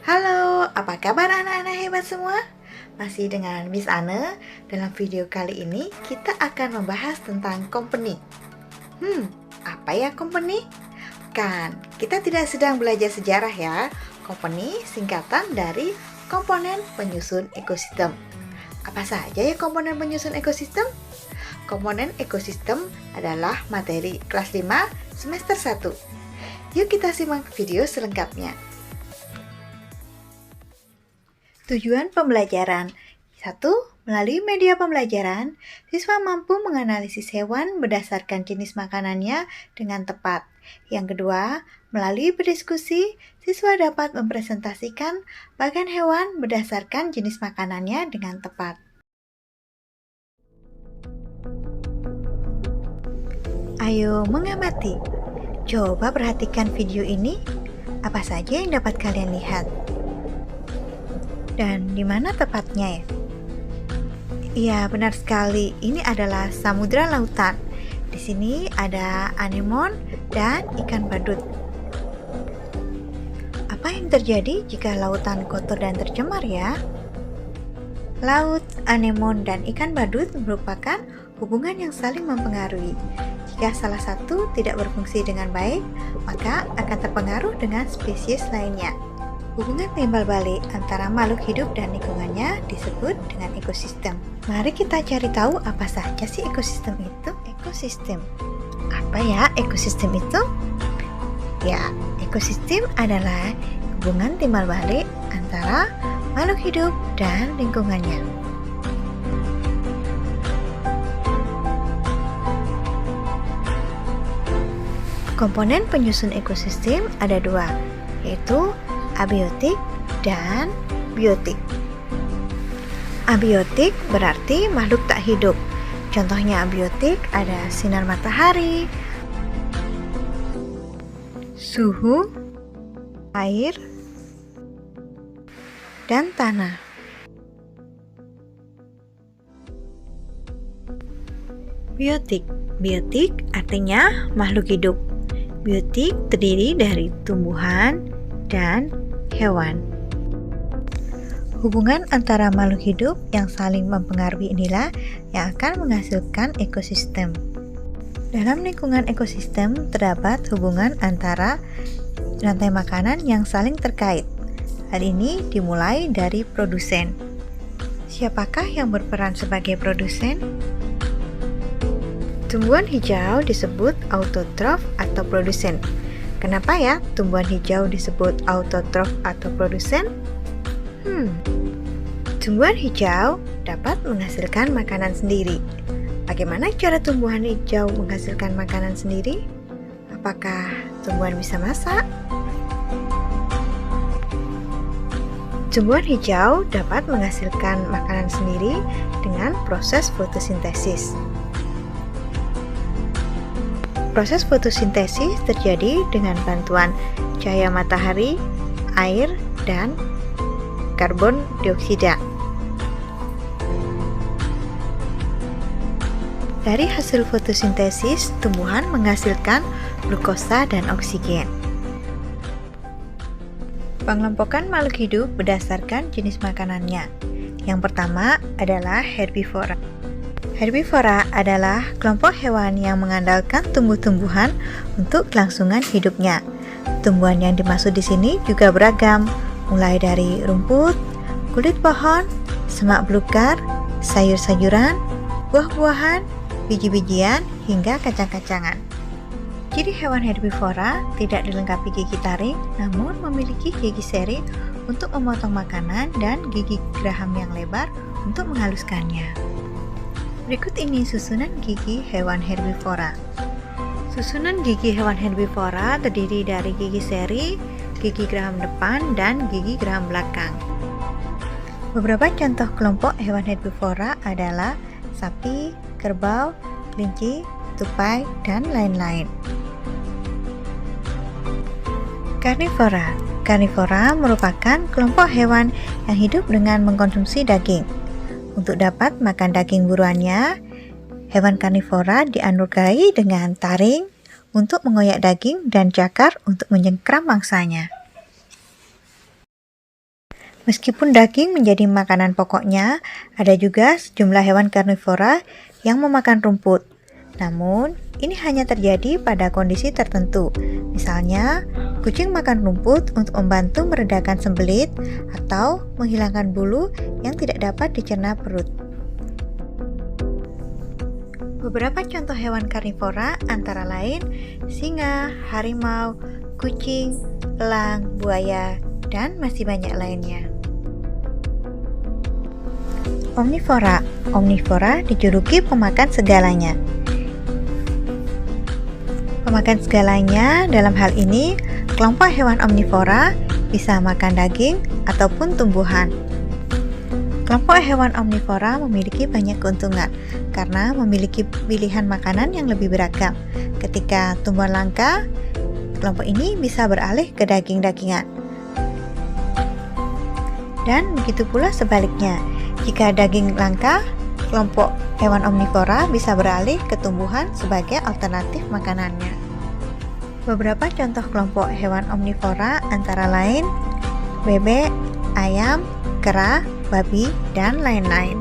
Halo, apa kabar anak-anak hebat semua? Masih dengan Miss Anne. Dalam video kali ini kita akan membahas tentang company. Apa ya company? Kan, kita tidak sedang belajar sejarah ya. Company singkatan dari komponen penyusun ekosistem. Apa saja ya komponen penyusun ekosistem? Komponen ekosistem adalah materi kelas 5 semester 1. Yuk kita simak video selengkapnya. Tujuan pembelajaran. 1. Melalui media pembelajaran, siswa mampu menganalisis hewan berdasarkan jenis makanannya dengan tepat. Yang kedua, melalui berdiskusi, siswa dapat mempresentasikan bagian hewan berdasarkan jenis makanannya dengan tepat. Ayo mengamati. Coba perhatikan video ini. Apa saja yang dapat kalian lihat? Dan di mana tepatnya ya? Iya, benar sekali. Ini adalah samudra lautan. Di sini ada anemon dan ikan badut. Apa yang terjadi jika lautan kotor dan tercemar ya? Laut, anemon, dan ikan badut merupakan hubungan yang saling mempengaruhi. Jika salah satu tidak berfungsi dengan baik, maka akan terpengaruh dengan spesies lainnya. Hubungan timbal balik antara makhluk hidup dan lingkungannya disebut dengan ekosistem. Mari kita cari tahu apa saja sih ekosistem itu. Ekosistem. Apa ya ekosistem itu? Ya, ekosistem adalah hubungan timbal balik antara makhluk hidup dan lingkungannya. Komponen penyusun ekosistem ada dua, yaitu abiotik dan biotik. Abiotik berarti makhluk tak hidup. Contohnya abiotik ada sinar matahari, suhu, air, dan tanah. Biotik. Biotik artinya makhluk hidup. Biotik terdiri dari tumbuhan dan hewan. Hubungan antara makhluk hidup yang saling mempengaruhi inilah yang akan menghasilkan ekosistem. Dalam lingkungan ekosistem terdapat hubungan antara rantai makanan yang saling terkait. Hal ini dimulai dari produsen. Siapakah yang berperan sebagai produsen? Tumbuhan hijau disebut autotrof atau produsen. Kenapa ya tumbuhan hijau disebut autotrof atau produsen? Tumbuhan hijau dapat menghasilkan makanan sendiri. Bagaimana cara tumbuhan hijau menghasilkan makanan sendiri? Apakah tumbuhan bisa masak? Tumbuhan hijau dapat menghasilkan makanan sendiri dengan proses fotosintesis. Proses fotosintesis terjadi dengan bantuan cahaya matahari, air, dan karbon dioksida. Dari hasil fotosintesis, tumbuhan menghasilkan glukosa dan oksigen. Pengelompokan makhluk hidup berdasarkan jenis makanannya. Yang pertama adalah herbivora. Herbivora adalah kelompok hewan yang mengandalkan tumbuh-tumbuhan untuk kelangsungan hidupnya. Tumbuhan yang dimaksud di sini juga beragam, mulai dari rumput, kulit pohon, semak belukar, sayur-sayuran, buah-buahan, biji-bijian, hingga kacang-kacangan. Ciri hewan herbivora tidak dilengkapi gigi taring, namun memiliki gigi seri untuk memotong makanan dan gigi geraham yang lebar untuk menghaluskannya. Berikut ini susunan gigi hewan herbivora. Susunan gigi hewan herbivora terdiri dari gigi seri, gigi geraham depan, dan gigi geraham belakang. Beberapa contoh kelompok hewan herbivora adalah sapi, kerbau, kelinci, tupai, dan lain-lain. Karnivora. Karnivora merupakan kelompok hewan yang hidup dengan mengkonsumsi daging. Untuk dapat makan daging buruannya, hewan karnivora dianugerahi dengan taring untuk mengoyak daging dan cakar untuk menyengkram mangsanya. Meskipun daging menjadi makanan pokoknya, ada juga sejumlah hewan karnivora yang memakan rumput. Namun, ini hanya terjadi pada kondisi tertentu. Misalnya, kucing makan rumput untuk membantu meredakan sembelit atau menghilangkan bulu yang tidak dapat dicerna perut. Beberapa contoh hewan karnivora antara lain singa, harimau, kucing, elang, buaya, dan masih banyak lainnya. Omnivora. Omnivora dijuluki pemakan segalanya. Pemakan segalanya dalam hal ini, kelompok hewan omnivora bisa makan daging ataupun tumbuhan. Kelompok hewan omnivora memiliki banyak keuntungan karena memiliki pilihan makanan yang lebih beragam. Ketika tumbuhan langka, kelompok ini bisa beralih ke daging-dagingan. Dan begitu pula sebaliknya, jika daging langka, kelompok hewan omnivora bisa beralih ke tumbuhan sebagai alternatif makanannya. Beberapa contoh kelompok hewan omnivora antara lain bebek, ayam, kera, babi, dan lain-lain.